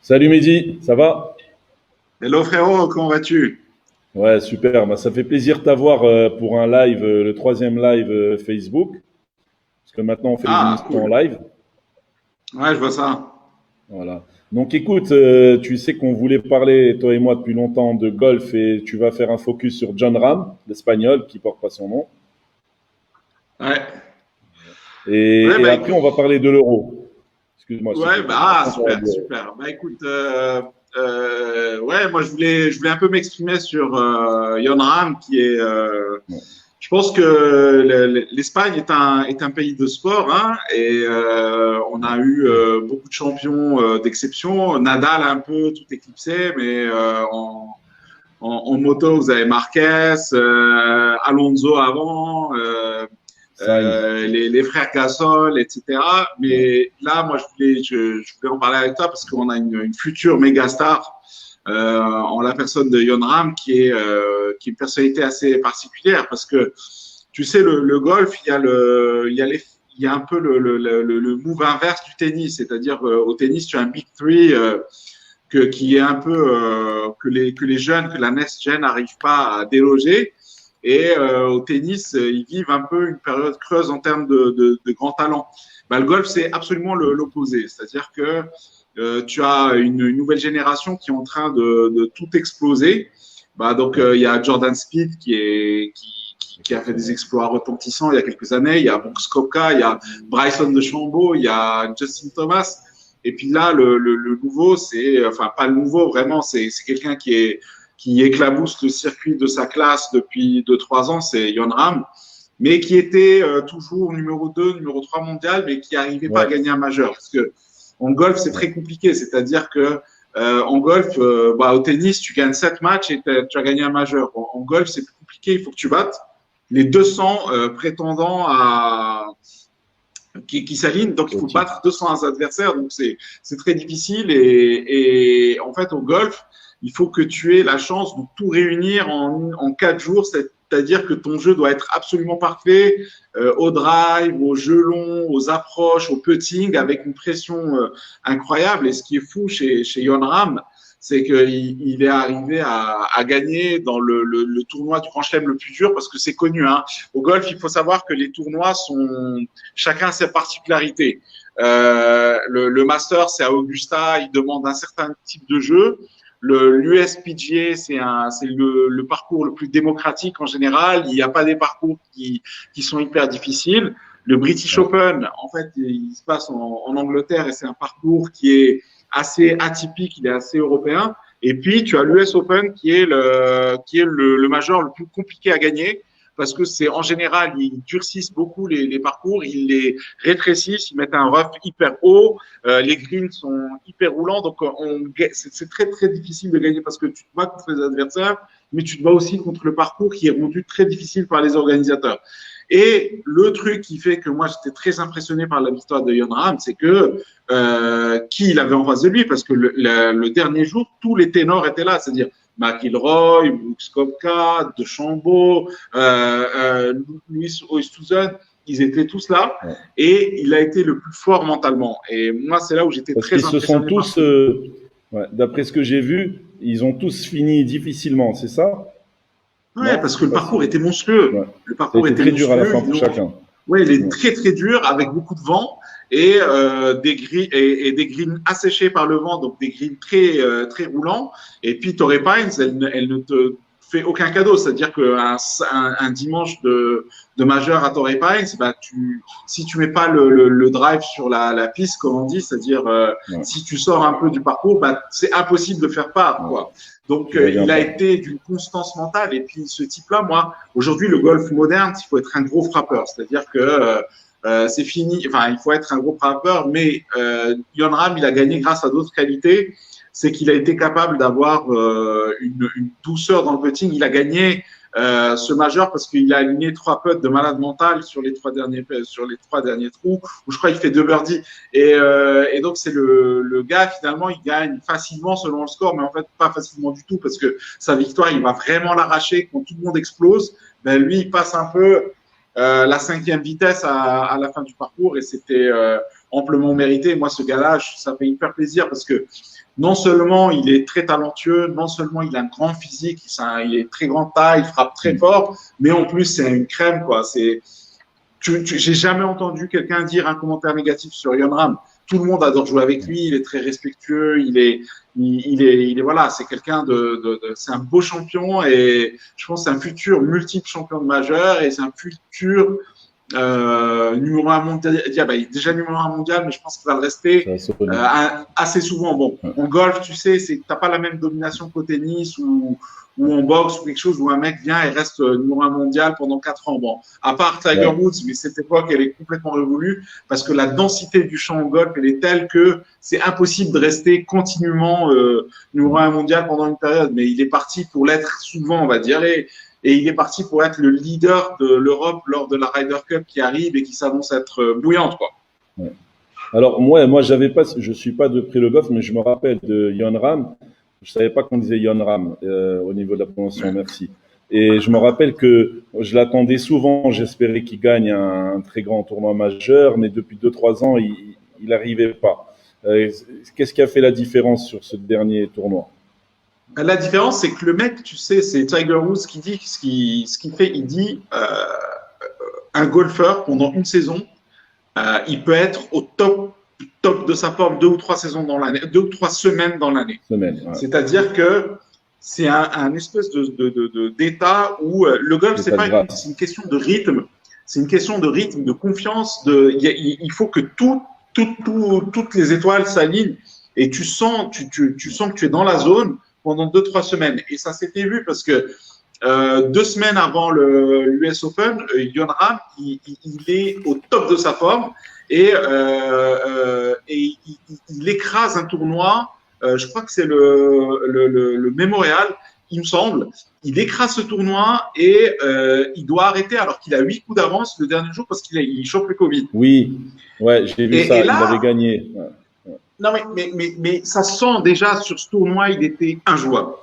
Salut Mehdi, ça va? Hello frérot, comment vas-tu? Ouais, super. Bah, ça fait plaisir de t'avoir pour un live, le troisième live Facebook, parce que maintenant on fait les Ah, émissions en cool. live. Ouais, je vois ça. Voilà. Donc écoute, tu sais qu'on voulait parler, toi et moi, depuis longtemps de golf et tu vas faire un focus sur John Ram, l'Espagnol, qui porte pas son nom. Ouais. Ouais, Et bah après, écoute, on va parler de l'euro. Excuse-moi, je t'ai ouais, coupé. bah Après, on parlera de super, l'euro. super. Bah écoute, ouais, moi je voulais un peu m'exprimer sur Jon Rahm, qui est, Ouais. je pense que l'Espagne est un pays de sport, hein, et on a eu beaucoup de champions d'exception. Nadal un peu tout éclipsé, mais en moto, vous avez Marquez, Alonso avant, Sainz. les frères Gasol, etc. Ouais. Mais là, moi, je voulais en parler avec toi parce qu'on a une future méga star en la personne de Jon Rahm qui est une personnalité assez particulière parce que tu sais, le golf, il y a un peu le move inverse du tennis, c'est-à-dire au tennis, tu as un big three qui est un peu que les jeunes, que la next gen n'arrive pas à déloger. Et au tennis, ils vivent un peu une période creuse en termes de grands talents. Bah, le golf, c'est absolument l'opposé. C'est-à-dire que tu as une nouvelle génération qui est en train de tout exploser. Bah, donc, Ouais. il y a Jordan Speed qui a fait des Exceptionnel. exploits retentissants il y a quelques années. Il y a Brooks Koepka, il y a Bryson DeChambeau, il y a Justin Thomas. Et puis là, le nouveau, enfin pas le nouveau vraiment, c'est quelqu'un qui éclabousse le circuit de sa classe depuis 2-3 ans, c'est Jon Rahm, mais qui était toujours numéro 2, numéro 3 mondial, mais qui n'arrivait pas à Ouais. gagner un majeur. Parce que en golf, c'est Ouais. très compliqué, c'est-à-dire que en golf, au tennis, tu gagnes 7 matchs et tu as gagné un majeur. En golf, c'est plus compliqué, il faut que tu battes les 200 prétendants qui s'alignent. Donc, il Au faut titre. battre 200 adversaires. Donc, c'est très difficile. Et en fait, au golf, il faut que tu aies la chance de tout réunir en 4 jours. C'est-à-dire que ton jeu doit être absolument parfait au drive, au jeu long, aux approches, au putting, avec une pression incroyable. Et ce qui est fou chez Jon Rahm, c'est qu'il est arrivé à gagner dans le tournoi du Grand Chelem le plus dur parce que c'est connu. Hein. Au golf, il faut savoir que les tournois sont chacun a ses particularités. Le Master, c'est à Augusta, il demande un certain type de jeu. L'USPGA, c'est le parcours le plus démocratique en général. Il n'y a pas des parcours qui sont hyper difficiles. Le British Ouais. Open, en fait, il se passe en Angleterre et c'est un parcours qui est assez atypique, il est assez européen. Et puis, tu as l'US Open qui est le major le plus compliqué à gagner parce que c'est en général, ils durcissent beaucoup les parcours, ils les rétrécissent, ils mettent un rough hyper haut, les greens sont hyper roulants, donc c'est très très difficile de gagner parce que tu te bats contre les adversaires, mais tu te bats aussi contre le parcours qui est rendu très difficile par les organisateurs. Et le truc qui fait que moi j'étais très impressionné par la victoire de Jon Rahm, c'est que qui il avait en face de lui, parce que le dernier jour, tous les ténors étaient là, c'est-à-dire McIlroy, Brooks Koepka, DeChambeau, Louis Oosthuizen, ils étaient tous là Ouais. et il a été le plus fort mentalement. Et moi, c'est là où j'étais Parce très qu'ils se sont impressionné par tous, ce. ouais, d'après ce que j'ai vu, ils ont tous fini difficilement, c'est ça? Ouais, Non? parce que C'est le pas parcours si. était monstrueux. Ouais. Le Ça a parcours été était très dur à la monstrueux. fin pour chacun. Ouais, il est Ouais. très très dur avec beaucoup de vent et des greens asséchés par le vent, donc des greens très très roulants. Et puis Torrey Pines, elle ne te fait aucun cadeau, c'est-à-dire qu'un dimanche de majeur à Torrey Pines, bah si tu mets pas le drive sur la piste, comme on dit, c'est-à-dire Ouais. si tu sors un peu du parcours, bah c'est impossible de faire part, Ouais. quoi. Donc, Tu reviens il a pas. été d'une constance mentale. Et puis, ce type-là, moi, aujourd'hui, le golf moderne, il faut être un gros frappeur. C'est-à-dire que c'est fini. Enfin, il faut être un gros frappeur. Mais Jon Rahm, il a gagné grâce à d'autres qualités. C'est qu'il a été capable d'avoir une douceur dans le putting. Il a gagné ce majeur parce qu'il a aligné 3 putts de malade mental sur les trois derniers trous, où je crois qu'il fait 2 birdies. Et donc, c'est le gars, finalement, il gagne facilement selon le score, mais en fait, pas facilement du tout, parce que sa victoire, il va vraiment l'arracher quand tout le monde explose. Ben, lui, il passe un peu la 5e vitesse à la fin du parcours, et c'était amplement mérité. Moi, ce gars-là, ça fait hyper plaisir parce que non seulement il est très talentueux, non seulement il a un grand physique, il est très grand taille, il frappe très fort, mais en plus, c'est une crème, quoi. J'ai jamais entendu quelqu'un dire un commentaire négatif sur Yon Ram. Tout le monde adore jouer avec lui, il est très respectueux, voilà, c'est quelqu'un c'est un beau champion et je pense que c'est un futur multiple champion de majeur et c'est un futur numéro 1 mondial. Il est déjà numéro 1 mondial, mais je pense qu'il va le rester assez souvent. Bon, en golf, tu sais, t'as pas la même domination qu'au tennis ou en boxe ou quelque chose où un mec vient et reste numéro 1 mondial pendant 4 ans. Bon, à part Tiger Woods, mais cette époque, elle est complètement révolue parce que la densité du champ en golf, elle est telle que c'est impossible de rester continuellement numéro 1 mondial pendant une période. Mais il est parti pour l'être souvent, on va dire. Et il est parti pour être le leader de l'Europe lors de la Ryder Cup qui arrive et qui s'annonce être bouillante, quoi. Ouais. Alors, moi, je suis pas de près le golf, mais je me rappelle de Yon Ram. Je savais pas qu'on disait Yon Ram au niveau de la prononciation, merci. Et je me rappelle que je l'attendais souvent, j'espérais qu'il gagne un très grand tournoi majeur, mais depuis 2-3 ans, il n'arrivait pas. Qu'est-ce qui a fait la différence sur ce dernier tournoi? La différence, c'est que le mec, tu sais, c'est Tiger Woods qui dit ce qu'il fait. Il dit un golfeur pendant une saison, il peut être au top de sa forme 2 ou 3 saisons dans l'année, 2 ou 3 semaines dans l'année. Ouais. C'est-à-dire que c'est un espèce d'état où le golf, c'est une question de rythme. C'est une question de rythme, de confiance. Il faut que toutes les étoiles s'alignent et tu sens que tu es dans la zone pendant 2-3 semaines. Et ça s'était vu parce que 2 semaines avant l'US Open, Yon Ram, il est au top de sa forme et il écrase un tournoi. Je crois que c'est le Memorial, il me semble. Il écrase ce tournoi et il doit arrêter alors qu'il a 8 coups d'avance le dernier jour parce qu'il chope le Covid. Oui, ouais, j'ai vu ça, là, il avait gagné. Ouais. Non, mais ça sent déjà sur ce tournoi, il était injouable.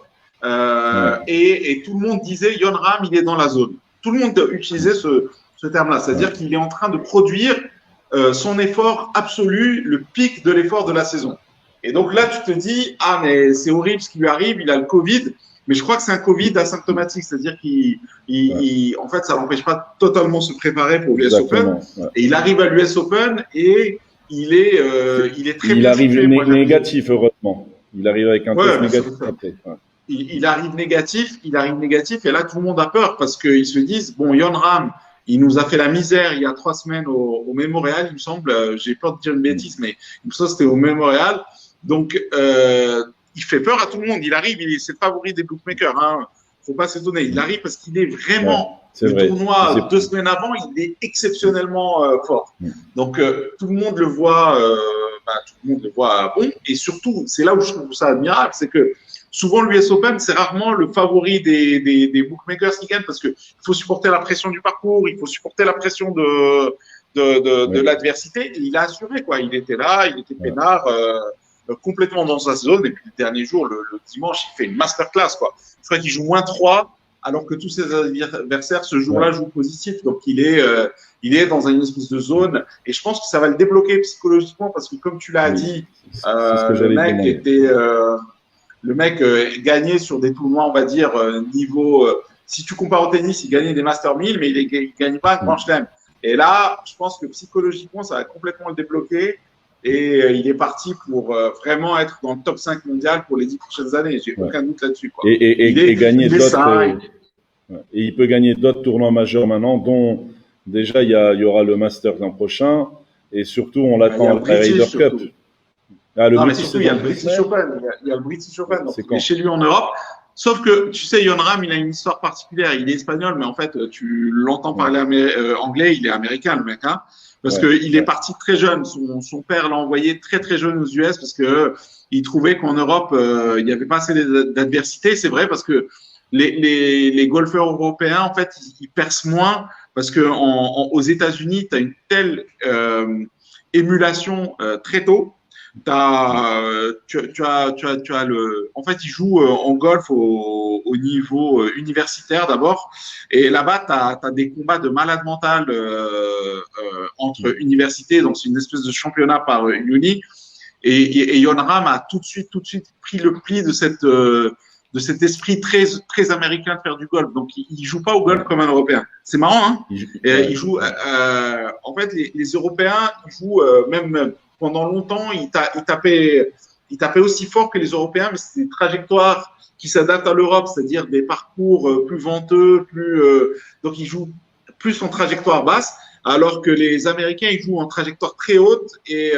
Et tout le monde disait Yon Ram, il est dans la zone. Tout le monde utilisait ce terme-là, c'est-à-dire qu'il est en train de produire son effort absolu, le pic de l'effort de la saison. Et donc là, tu te dis, mais c'est horrible ce qui lui arrive, il a le Covid, mais je crois que c'est un Covid asymptomatique, c'est-à-dire en fait, ça l'empêche pas totalement de se préparer pour l'US Open. Ouais. Et il arrive à l'US Open et il est très bien. Il arrive négatif, heureusement. Il arrive avec un test négatif après. Ouais. Il arrive négatif, et là, tout le monde a peur parce qu'ils se disent, bon, Yon Ram, il nous a fait la misère il y a 3 semaines au Memorial, il me semble, j'ai peur de dire une bêtise, mais il me semble que c'était au Memorial. Donc, il fait peur à tout le monde. Il arrive, c'est le favori des bookmakers. Faut pas s'étonner. Il arrive parce qu'il est vraiment tournoi 2 semaines avant, il est exceptionnellement fort. Donc, tout le monde le voit, bon. Et surtout, c'est là où je trouve ça admirable, c'est que souvent l'US Open, c'est rarement le favori des bookmakers qui gagnent parce que il faut supporter la pression du parcours, il faut supporter la pression de l'adversité. Et il a assuré, quoi. Il était là, il était peinard. Complètement dans sa zone et puis le dernier jour, le dimanche, il fait une masterclass, quoi. Je crois qu'il joue -3 alors que tous ses adversaires ce jour-là jouent positif, donc il est dans une espèce de zone et je pense que ça va le débloquer psychologiquement parce que comme tu l'as dit, le mec gagnait sur des tournois, on va dire niveau si tu compares au tennis, il gagnait des Master 1000 mais il gagnait pas un Grand Chelem. Et là, je pense que psychologiquement, ça va complètement le débloquer. Et il est parti pour vraiment être dans le top 5 mondial pour les 10 prochaines années. J'ai aucun doute là-dessus, quoi. Et gagner d'autres. Et il peut gagner d'autres tournois majeurs maintenant, dont déjà il y aura le Masters l'an prochain, et surtout on l'attend à la Ryder Cup. Il y a le British Open. Il y a le British Open. Donc il est chez lui en Europe. Sauf que, tu sais, Yon Ram, il a une histoire particulière. Il est espagnol, mais en fait, tu l'entends parler anglais, il est américain, le mec, hein. Parce qu'il est parti très jeune. Son père l'a envoyé très, très jeune aux US parce que il trouvait qu'en Europe, il n'y avait pas assez d'adversité. C'est vrai parce que les golfeurs européens, en fait, ils percent moins parce que aux États-Unis, tu as une telle émulation très tôt. Tu as en fait, ils jouent en golf aux au niveau universitaire d'abord. Et là-bas, tu as des combats de malade mental entre universités. Donc, c'est une espèce de championnat par uni. Et Yon Ram a tout de suite pris le pli de cet esprit très américain de faire du golf. Donc, il joue pas au golf comme un Européen. C'est marrant, hein? Il joue. En fait, les Européens, ils jouent même pendant longtemps, ils tapaient aussi fort que les Européens, mais c'est des trajectoires qui s'adaptent à l'Europe, c'est-à-dire des parcours plus venteux, donc ils jouent plus en trajectoire basse, alors que les Américains, ils jouent en trajectoire très haute et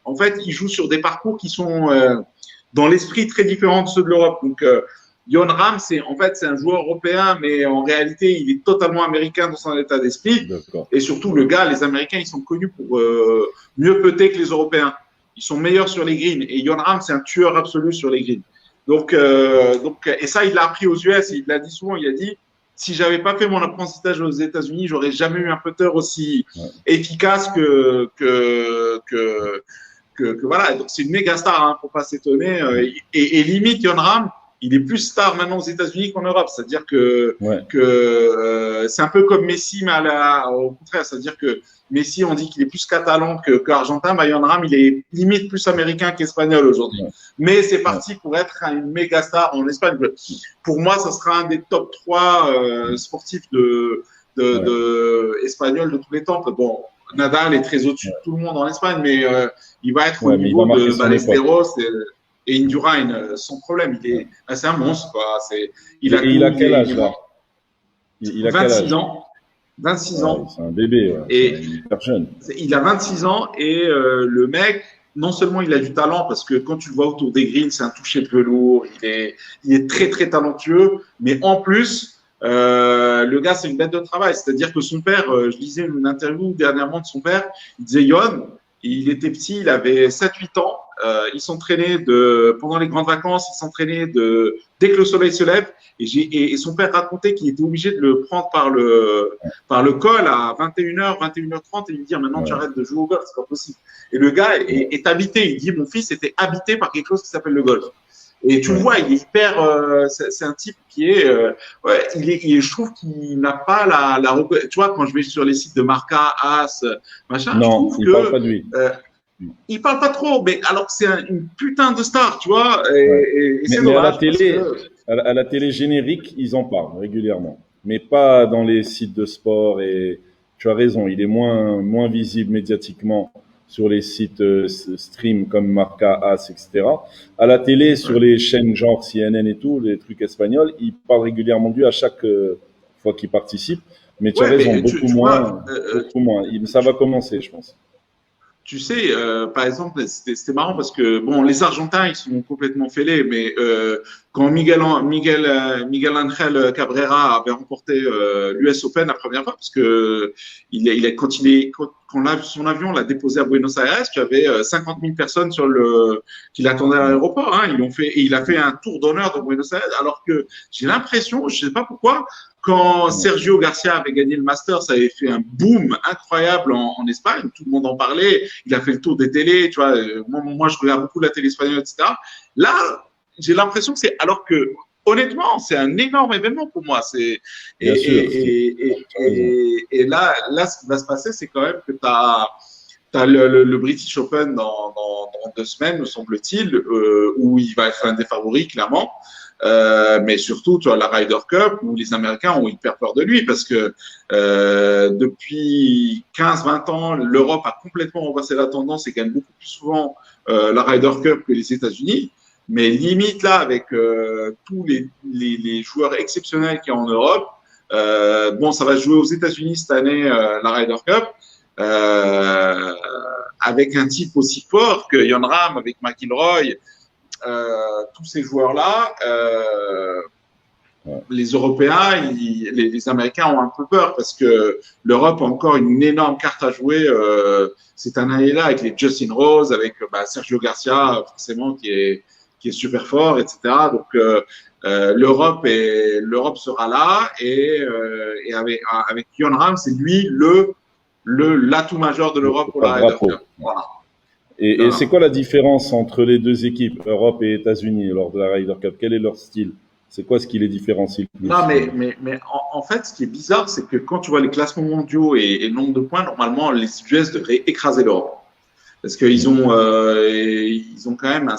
en fait, ils jouent sur des parcours qui sont dans l'esprit très différents de ceux de l'Europe. Donc, Yon Ram, c'est un joueur européen, mais en réalité, il est totalement américain dans son état d'esprit. Et surtout, les Américains, ils sont connus pour mieux putter que les Européens. Ils sont meilleurs sur les greens. Et Yon Ram, c'est un tueur absolu sur les greens. Donc, et ça, il l'a appris aux US. Et il l'a dit souvent. Il a dit, si j'avais pas fait mon apprentissage aux États-Unis, j'aurais jamais eu un putter aussi efficace que voilà. Donc, c'est une méga star, hein, faut pas s'étonner. Et limite, Yon Ram, il est plus star maintenant aux États-Unis qu'en Europe. C'est-à-dire que c'est un peu comme Messi, mais au contraire. C'est-à-dire que Messi, on dit qu'il est plus catalan qu'argentin. Yon Ram, il est limite plus américain qu'espagnol aujourd'hui. Mais c'est parti pour être une méga star en Espagne. Pour moi, ça sera un des top 3 sportifs espagnols de tous les temps. Bon, Nadal est très au-dessus de tout le monde en Espagne, mais il va être au niveau de Ballesteros et Indurain sans problème. C'est un monstre, quoi. Il a quel âge là? Il a 26 ans. 26 ans. C'est un bébé, et il est hyper jeune. Il a 26 ans et le mec, non seulement il a du talent, parce que quand tu le vois autour des greens, c'est un toucher de velours, il est très très talentueux, mais en plus, le gars, c'est une bête de travail. C'est-à-dire que son père, je lisais une interview dernièrement de son père, il disait Yon, il était petit, il avait 7-8 ans, il s'entraînait pendant les grandes vacances, il s'entraînait dès que le soleil se lève, et son père racontait qu'il était obligé de le prendre par le col à 21h, 21h30 et lui dire maintenant tu arrêtes de jouer au golf, c'est pas possible. Et le gars est habité, il dit mon fils était habité par quelque chose qui s'appelle le golf. Et tu le vois, il est hyper. C'est un type qui est. Je trouve qu'il n'a pas la. Tu vois, quand je vais sur les sites de Marca, As, machin. Non, il parle pas de lui. Il parle pas trop, mais alors que c'est une putain de star, tu vois. Mais à la télé générique, ils en parlent régulièrement, mais pas dans les sites de sport. Et tu as raison, il est moins visible médiatiquement sur les sites stream comme Marca, As, etc. À la télé, sur les chaînes genre CNN et tout, les trucs espagnols, ils parlent régulièrement de lui à chaque fois qu'il participe. Mais tu as raison, beaucoup moins. Ça va commencer, je pense. Tu sais, par exemple, c'était marrant parce que bon, les Argentins, ils sont complètement fêlés, mais quand Miguel Ángel Cabrera avait remporté l'US Open la première fois, parce que quand son avion l'a déposé à Buenos Aires, tu avais 50 000 personnes qui l'attendaient à l'aéroport. Hein, il a fait un tour d'honneur de Buenos Aires, alors que j'ai l'impression, je sais pas pourquoi, quand Sergio Garcia avait gagné le Masters, ça avait fait un boom incroyable en Espagne. Tout le monde en parlait. Il a fait le tour des télés. Tu vois, moi, je regarde beaucoup la télé espagnole, etc. Là, j'ai l'impression que alors que, honnêtement, c'est un énorme événement pour moi. Et là, ce qui va se passer, c'est quand même que t'as le British Open dans 2 semaines, me semble-t-il, où il va être un des favoris, clairement. Mais surtout, tu vois, la Ryder Cup où les Américains ont hyper peur de lui parce que depuis 15-20 ans, l'Europe a complètement renversé la tendance et gagne beaucoup plus souvent la Ryder Cup que les États-Unis. Mais limite là, avec tous les joueurs exceptionnels qu'il y a en Europe, bon, ça va se jouer aux États-Unis cette année, la Ryder Cup. Avec un type aussi fort que Yon Ram, avec McIlroy, tous ces joueurs-là, les Européens, les Américains ont un peu peur parce que l'Europe a encore une énorme carte à jouer cette année-là avec les Justin Rose, avec Sergio Garcia, forcément, qui est super fort, etc. Donc, l'Europe sera là et avec Yon Ram, c'est lui l'atout majeur de l'Europe pour la Ryder Cup. Voilà. Et c'est quoi la différence entre les deux équipes, Europe et États-Unis, lors de la Ryder Cup? Quel est leur style? C'est quoi ce qui les différencie le plus? Non, mais en fait, ce qui est bizarre, c'est que quand tu vois les classements mondiaux et le nombre de points, normalement, les US devraient écraser l'Europe. Parce ils ont quand même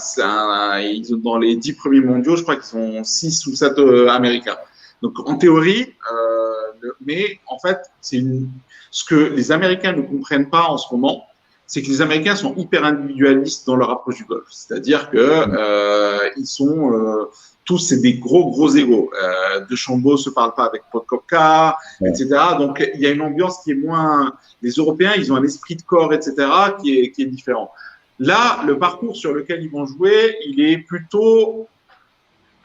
ils ont, dans les 10 premiers mondiaux, je crois qu'ils sont 6 ou 7 américains. Donc, en théorie, mais en fait, ce que les Américains ne comprennent pas en ce moment, c'est que les Américains sont hyper individualistes dans leur approche du golf. C'est-à-dire que ils sont tous, c'est des gros égos. DeChambeau se parle pas avec Paul Koepka, etc. Donc, il y a une ambiance qui est moins. Les Européens, ils ont un esprit de corps, etc., qui est différent. Là, le parcours sur lequel ils vont jouer, il est plutôt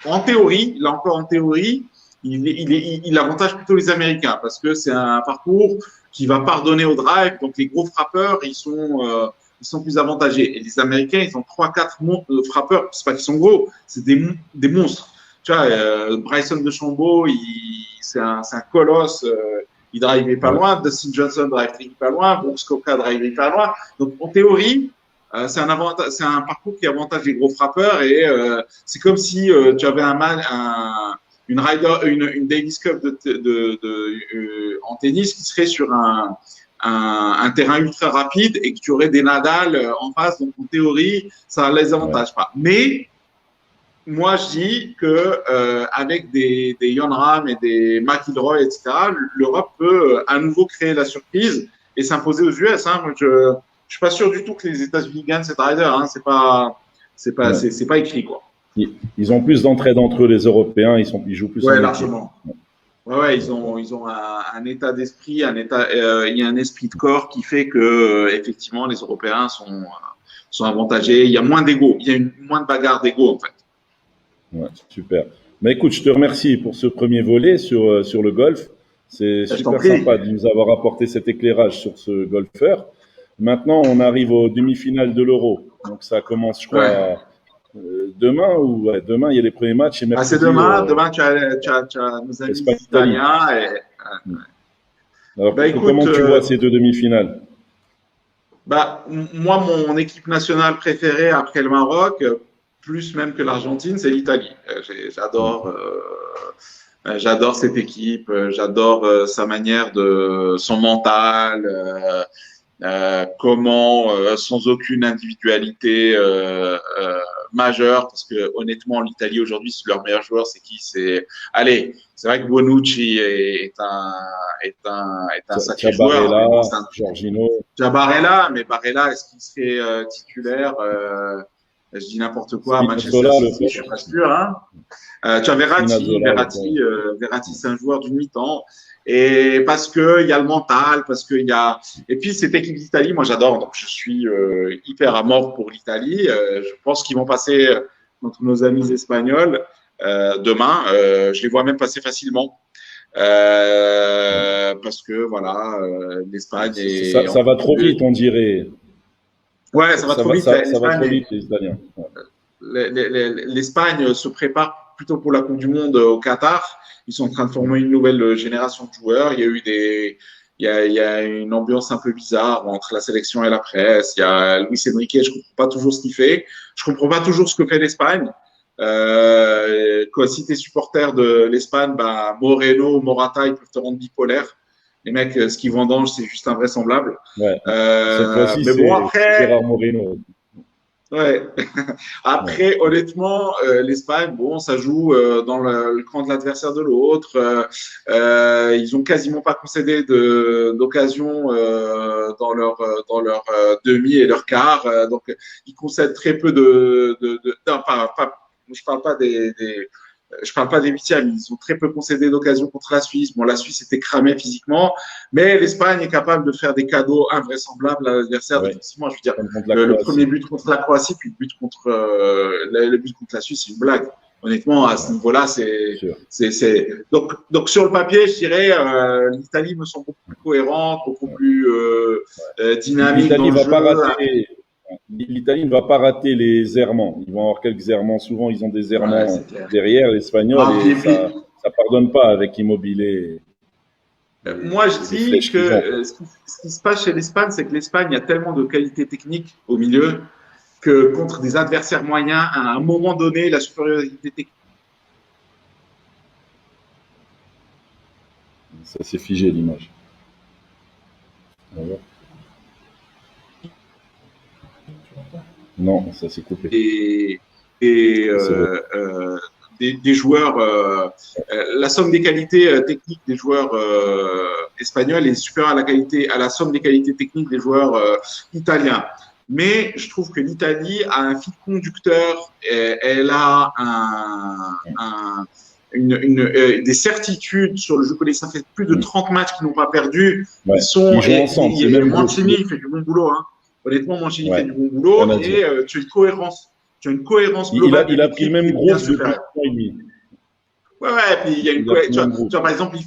en théorie. Là encore, en théorie, il avantage plutôt les Américains parce que c'est un parcours qui va pardonner au drive. Donc, les gros frappeurs, ils sont plus avantagés. Et les Américains, ils ont 3-4 frappeurs. C'est pas qu'ils sont gros, c'est des monstres. Tu vois, Bryson DeChambeau, c'est un colosse. Il drivait pas loin. Dustin Johnson drivait pas loun. Brooks Koepka drivait pas loin. Donc, en théorie, c'est un parcours qui avantage les gros frappeurs. Et c'est comme si tu avais une Davis Cup en tennis qui serait sur un terrain ultra rapide et que tu aurais des Nadal en face. Donc, en théorie, ça ne les avantage pas. Mais moi, je dis que avec des Jon Rahm et des McIlroy, etc., l'Europe peut à nouveau créer la surprise et s'imposer aux US. Moi, je suis pas sûr du tout que les États-Unis gagnent cette Ryder. C'est pas écrit, quoi. Ils ont plus d'entraide entre eux, les Européens. Ils jouent plus. Ouais, largement. Ouais, ils ont un état d'esprit, il y a un esprit de corps qui fait que effectivement les Européens sont avantagés. Il y a moins d'ego, il y a moins de bagarre d'ego en fait. Ouais, super. Mais écoute, je te remercie pour ce premier volet sur le golf. C'est super sympa de nous avoir apporté cet éclairage sur ce golfeur. Maintenant, on arrive aux demi-finales de l'Euro. Donc ça commence, je crois, demain demain il y a les premiers matchs. Et c'est demain. Demain, tu as nos amis italiens. Alors, comment tu vois ces deux demi-finales? Moi, mon équipe nationale préférée après le Maroc, plus même que l'Argentine, c'est l'Italie. J'adore cette équipe, j'adore sa manière son mental, comment sans aucune individualité majeure, parce que honnêtement l'Italie aujourd'hui, leur meilleur joueur c'est qui? C'est vrai que Bonucci est un sacré joueur. Barella, mais Barella, est-ce qu'il serait titulaire? Je dis n'importe quoi. Manchester City, je suis pas sûr. Tu as Verratti, c'est un joueur d'une mi-temps. Et parce que il y a le mental, et puis cette équipe d'Italie, moi j'adore, donc je suis hyper à mort pour l'Italie. Je pense qu'ils vont passer contre nos amis espagnols demain. Je les vois même passer facilement. Parce que voilà, l'Espagne ça va trop vite, on dirait. Ouais, ça va trop vite. Ça va trop vite, les Italiens. L'Espagne se prépare plutôt pour la Coupe du Monde au Qatar. Ils sont en train de former une nouvelle génération de joueurs. Il y a une ambiance un peu bizarre entre la sélection et la presse. Il y a Luis Enrique, je comprends pas toujours ce qu'il fait. Je comprends pas toujours ce que fait l'Espagne. Si t'es supporter de l'Espagne, Moreno, Morata, ils peuvent te rendre bipolaire. Les mecs, ce qu'ils vendangent, c'est juste invraisemblable. Ouais. Cette fois-ci, mais bon, après, Gérard Moreno. Ouais. Après, honnêtement, l'Espagne, ça joue dans le camp de l'adversaire de l'autre. Ils ont quasiment pas concédé d'occasion dans leur demi et leur quart. Donc, ils concèdent très peu je parle pas des huitièmes. Ils ont très peu concédé d'occasion contre la Suisse. Bon, la Suisse était cramée physiquement, mais l'Espagne est capable de faire des cadeaux invraisemblables à l'adversaire. Ouais. Défensivement, je veux dire, le premier but contre la Croatie, puis le but contre la Suisse, c'est une blague. Honnêtement, à ce niveau-là, donc sur le papier, je dirais, l'Italie me semble beaucoup plus cohérente, beaucoup plus dynamique dans le jeu. L'Italie ne va pas rater les errements. Ils vont avoir quelques errements. Souvent, ils ont des errements derrière l'Espagnol et ça pardonne pas avec Immobilier. Moi, je les dis flèches que qu'ils ont. ce qui se passe chez l'Espagne, c'est que l'Espagne a tellement de qualité technique au milieu que contre des adversaires moyens, à un moment donné, la supériorité technique. Ça s'est figé l'image. Voilà. Non, ça s'est coupé. des, des, C'est bon. des joueurs, la somme des qualités techniques des joueurs espagnols est supérieure à la somme des qualités techniques des joueurs italiens. Mais je trouve que l'Italie a un fil conducteur, elle a des certitudes sur le jeu collectif. Ça fait plus de 30 matchs qu'ils n'ont pas perdu. Ouais. Ils jouent ensemble. C'est même Mancini fait du bon boulot. Hein. Honnêtement, Mancini fait du bon Rien boulot à et dire. tu as une cohérence. Tu as une cohérence globale. Il a pris le même groupe depuis 1 supérieure. an et demi. Ouais, puis il y a une tu vois, par exemple,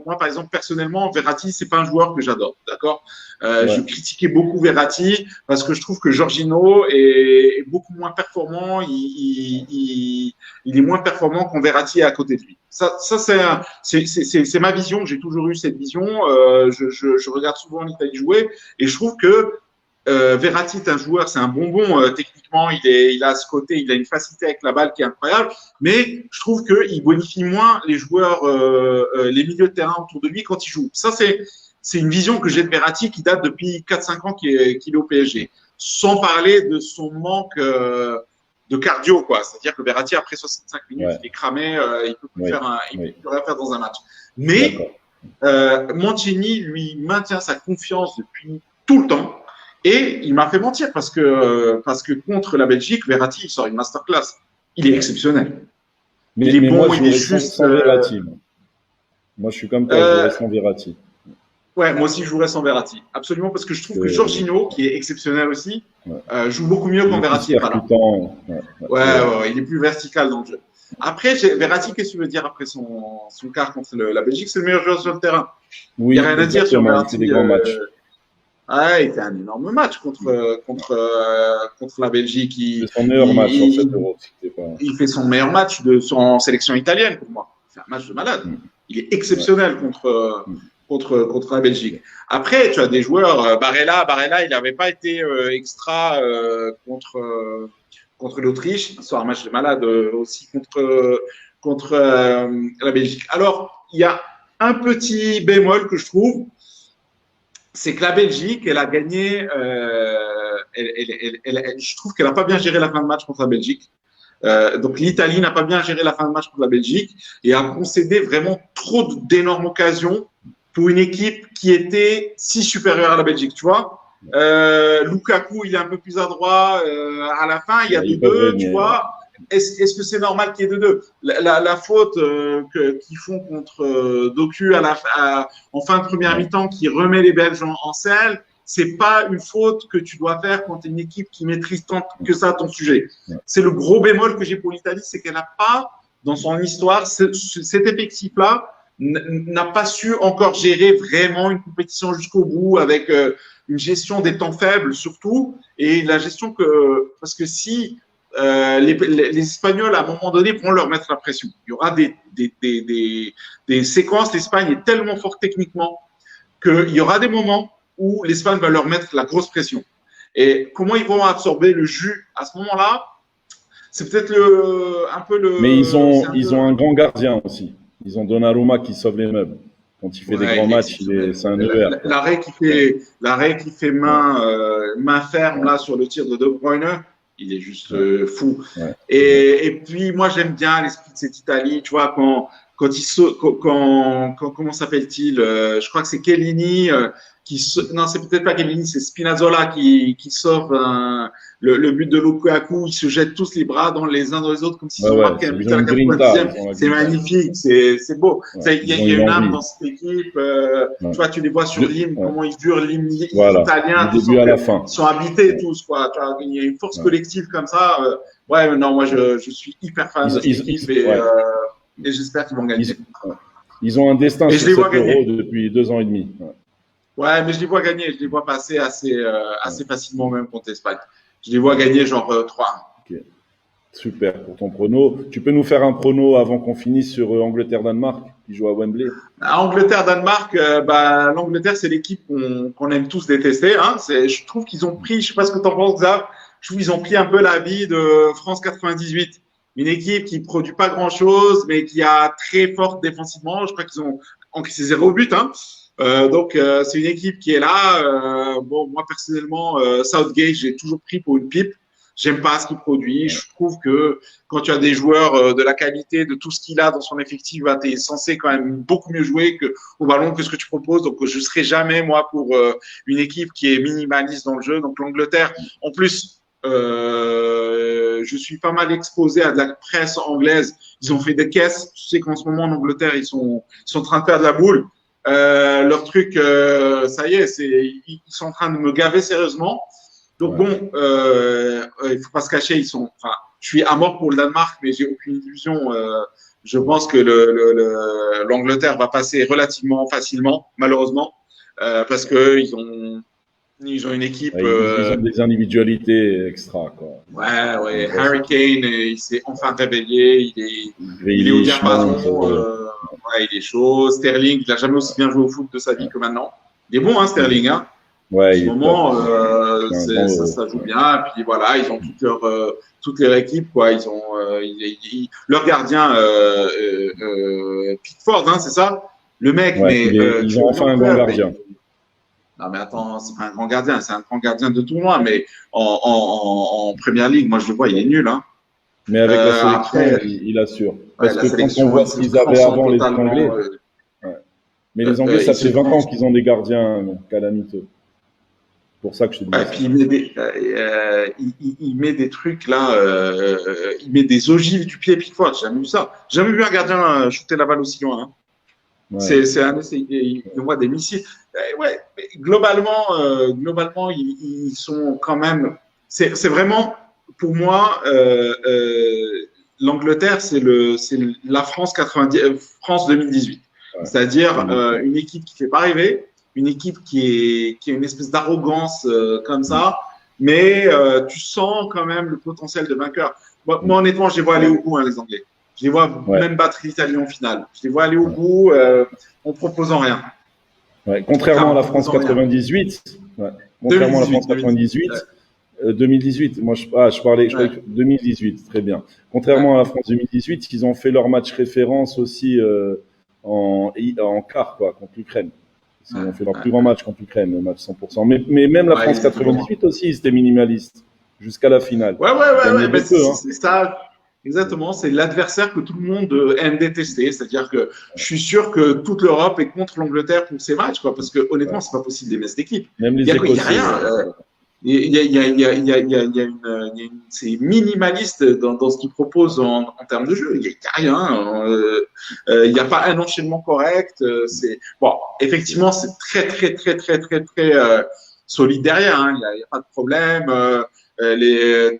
moi, par exemple, personnellement, Verratti, c'est pas un joueur que j'adore, d'accord. Ouais. Je critiquais beaucoup Verratti parce que je trouve que Jorginho est beaucoup moins performant. Il est moins performant quand Verratti est à côté de lui. Ça c'est ma vision. J'ai toujours eu cette vision. Je regarde souvent l'Italie jouer et je trouve que Verratti est un joueur, c'est un bonbon techniquement, il a ce côté, il a une facilité avec la balle qui est incroyable, mais je trouve qu'il bonifie moins les joueurs, les milieux de terrain autour de lui quand il joue. Ça, c'est une vision que j'ai de Verratti qui date depuis 4-5 ans qu'il est au PSG. Sans parler de son manque de cardio, quoi. C'est-à-dire que Verratti, après 65 minutes, il est cramé, il peut plus peut plus rien faire dans un match. Mais Mancini, lui, maintient sa confiance depuis tout le temps. Et il m'a fait mentir parce que contre la Belgique, Verratti, il sort une masterclass. Il est exceptionnel. Mais moi, je jouerais sans Verratti. Moi, je suis comme toi, je jouerais sans Verratti. Ouais, moi aussi, je jouerais sans Verratti. Absolument, parce que je trouve que Jorginho, qui est exceptionnel aussi, joue beaucoup mieux quand Verratti est pas là. Ouais, il est plus vertical dans le jeu. Après, Verratti, qu'est-ce que tu veux dire après son quart contre la Belgique? C'est le meilleur joueur sur le terrain. Oui, il n'y a rien à dire sur Verratti. Il fait des grands matchs. Ah, il fait un énorme match contre la Belgique. C'est son meilleur match en 7 euros. Il fait son meilleur match en sélection italienne pour moi. C'est un match de malade. Il est exceptionnel contre la Belgique. Après, tu as des joueurs, Barella, il n'avait pas été extra contre l'Autriche. Il sort un match de malade aussi contre la Belgique. Alors, il y a un petit bémol que je trouve, c'est que la Belgique, elle a gagné. Je trouve qu'elle n'a pas bien géré la fin de match contre la Belgique. Donc l'Italie n'a pas bien géré la fin de match contre la Belgique et a concédé vraiment trop d'énormes occasions pour une équipe qui était si supérieure à la Belgique. Tu vois, Lukaku, il est un peu plus adroit à la fin. Il y a 2-2, tu vois. Est-ce que c'est normal qu'il y ait 2-2 ? La faute qu'ils font contre Doku en fin de première mi-temps, qui remet les Belges en selle, c'est pas une faute que tu dois faire quand tu es une équipe qui maîtrise tant que ça ton sujet. C'est le gros bémol que j'ai pour l'Italie, c'est qu'elle n'a pas, dans son histoire, cet effectif-là n'a pas su encore gérer vraiment une compétition jusqu'au bout avec une gestion des temps faibles surtout, et la gestion parce que si les Espagnols, à un moment donné, vont leur mettre la pression. Il y aura des séquences. L'Espagne est tellement forte techniquement qu'il y aura des moments où l'Espagne va leur mettre la grosse pression. Et comment ils vont absorber le jus à ce moment-là, c'est peut-être un peu le. Mais ils ont un grand gardien aussi. Ils ont Donnarumma qui sauve les meubles. Quand il fait des grands matchs, c'est un ER. L'arrêt qui fait main ferme là sur le tir de De Bruyne. Il est juste fou. Ouais. Et puis, moi, j'aime bien l'esprit de cette Italie. Tu vois, comment s'appelle-t-il je crois que c'est Chiellini non, c'est peut-être pas Chiellini, c'est Spinazzola qui sauve le but de Lukaku. Ils se jettent tous les bras les uns dans les autres comme s'ils ont marqué un but à la 90e. C'est magnifique, c'est beau. Il y a une âme dans cette équipe. Tu vois, tu les vois sur l'hymne, comment ils durent l'hymne italien. Ils sont habités tous, quoi. Tu vois, il y a une force collective comme ça. Ouais, non, moi, je suis hyper fan de cette équipe et j'espère qu'ils vont gagner. Ils ont un destin sur 7 euros depuis 2 ans et demi. Ouais, mais je les vois gagner. Je les vois passer assez facilement même contre l'Espagne. Je les vois gagner genre 3-1. Okay. Super pour ton prono. Tu peux nous faire un prono avant qu'on finisse sur Angleterre-Danemark, qui joue à Wembley? Angleterre-Danemark, l'Angleterre, c'est l'équipe qu'on aime tous détester. Hein. Je trouve qu'ils ont pris, je sais pas ce que tu en penses, Xav, je trouve qu'ils ont pris un peu la vie de France 98. Une équipe qui produit pas grand-chose, mais qui a très forte défensivement. Je crois qu'ils ont encaissé 0 but. Hein. C'est une équipe qui est là. Moi, personnellement, Southgate, j'ai toujours pris pour une pipe. J'aime pas ce qu'il produit. Je trouve que quand tu as des joueurs de la qualité, de tout ce qu'il a dans son effectif, bah, tu es censé quand même beaucoup mieux jouer au ballon que ce que tu proposes. Donc, je serai jamais, moi, pour une équipe qui est minimaliste dans le jeu. Donc, l'Angleterre, en plus, je suis pas mal exposé à de la presse anglaise. Ils ont fait des caisses. Tu sais qu'en ce moment, en Angleterre, ils sont en train de faire de la boule. Leur truc, ça y est, ils sont en train de me gaver sérieusement. Donc il faut pas se cacher, je suis à mort pour le Danemark, mais j'ai aucune illusion. Je pense que l'Angleterre va passer relativement facilement, malheureusement, parce que ils ont une équipe. Ils ont des individualités extra, quoi. Ouais. Harry Kane, il s'est enfin réveillé, il est au diapason. Il est chaud. Sterling, il a jamais aussi bien joué au foot de sa vie que maintenant. Il est bon, hein, Sterling, hein. Ouais, en ce moment, ça joue bien. Et puis voilà, ils ont toute leur équipe, quoi. Ils ont leur gardien Pickford, hein, c'est ça. Le mec, ils ont enfin un bon gardien. Non, mais attends, c'est pas un grand gardien, c'est un grand gardien de tournoi, mais en Premier League, moi je le vois, il est nul, hein. Mais avec la sélection, après, il assure. Parce que quand on voit ce qu'ils avaient avant les Anglais, mais les Anglais, ça fait 20 ans qu'ils ont des gardiens calamiteux. Pour ça que je te dis. Et puis il met des trucs là, il met des ogives du pied Pickford. J'ai jamais vu ça. J'ai jamais vu un gardien shooter la balle aussi loin. Hein. Ouais. Il envoie des missiles. Ouais, mais globalement, ils sont quand même. C'est vraiment pour moi l'Angleterre, c'est la France 2018. Ouais. C'est-à-dire une équipe qui fait pas rêver. Une équipe qui a une espèce d'arrogance comme ça, mais tu sens quand même le potentiel de vainqueur. Moi honnêtement, je les vois aller au bout, hein, les Anglais. Je les vois même battre l'Italie en finale. Je les vois aller au bout en proposant rien. Ouais, contrairement à la France 98, contrairement à la France 98, 2018, moi je parlais 2018, très bien. Contrairement à la France 2018, ils ont fait leur match référence aussi en quart, quoi, contre l'Ukraine. Ils ont fait leur plus grand match contre l'Ukraine, le match 100%. Mais même la France 98 aussi, c'était minimaliste jusqu'à la finale. Ouais, c'est ça. Exactement, c'est l'adversaire que tout le monde aime détester. C'est-à-dire que je suis sûr que toute l'Europe est contre l'Angleterre pour ces matchs, quoi, parce que honnêtement, c'est pas possible d'aimer cette équipe. Même les Écossais. C'est minimaliste dans ce qu'il propose en termes de jeu. Il n'y a rien. Il n'y a pas un enchaînement correct. Effectivement, c'est très solide derrière. Hein. Il n'y a pas de problème. Les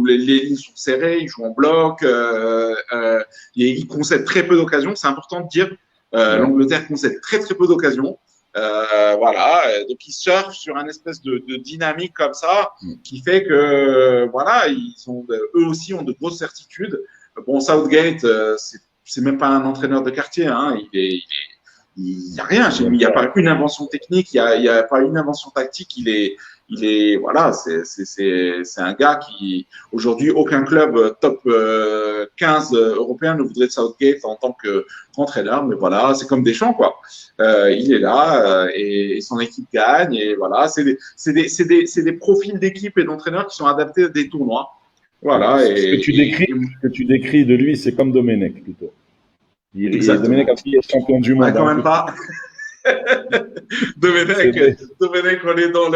lignes sont serrées. Ils jouent en bloc. Ils concèdent très peu d'occasions. C'est important de dire. L'Angleterre concède très peu d'occasions. Donc ils surfent sur un espèce de dynamique comme ça qui fait que eux aussi ont de grosses certitudes. Bon, Southgate, c'est même pas un entraîneur de quartier, hein. Il y a rien, il n'y a pas une invention technique, il y a pas une invention tactique, c'est un gars qui aujourd'hui aucun club top 15 européen ne voudrait de Southgate en tant qu'entraîneur, mais voilà, c'est comme Deschamps, quoi. Il est là et son équipe gagne, et voilà, c'est des profils d'équipe et d'entraîneurs qui sont adaptés à des tournois. Voilà. Ce que tu décris de lui, c'est comme Domenech plutôt. Domenech a été champion du monde. Quand même pas. Domenech, on est dans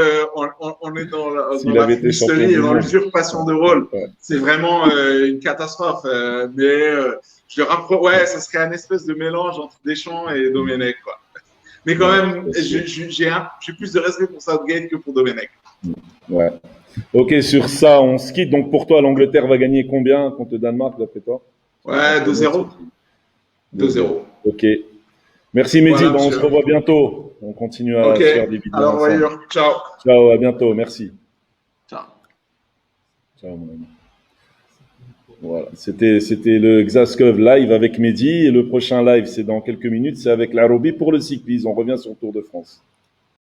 la fumisterie et dans l'usurpation de rôle. Ouais. C'est vraiment une catastrophe. Mais je le rapproche. Ça serait un espèce de mélange entre Deschamps et Domenech, quoi. Mais quand même, j'ai plus de respect pour Southgate que pour Domenech. Ouais. Ok, sur ça, on se quitte. Donc pour toi, l'Angleterre va gagner combien contre le Danemark, d'après toi? Ouais, 2-0. 2-0. Ok. Merci Mehdi, on se revoit bientôt. On continue à faire des vidéos. Alors, ciao. Ciao, à bientôt, merci. Ciao. Ciao mon ami. Voilà. C'était le Xaskov live avec Mehdi. Et le prochain live, c'est dans quelques minutes. C'est avec l'Arobi pour le cyclisme. On revient sur le Tour de France.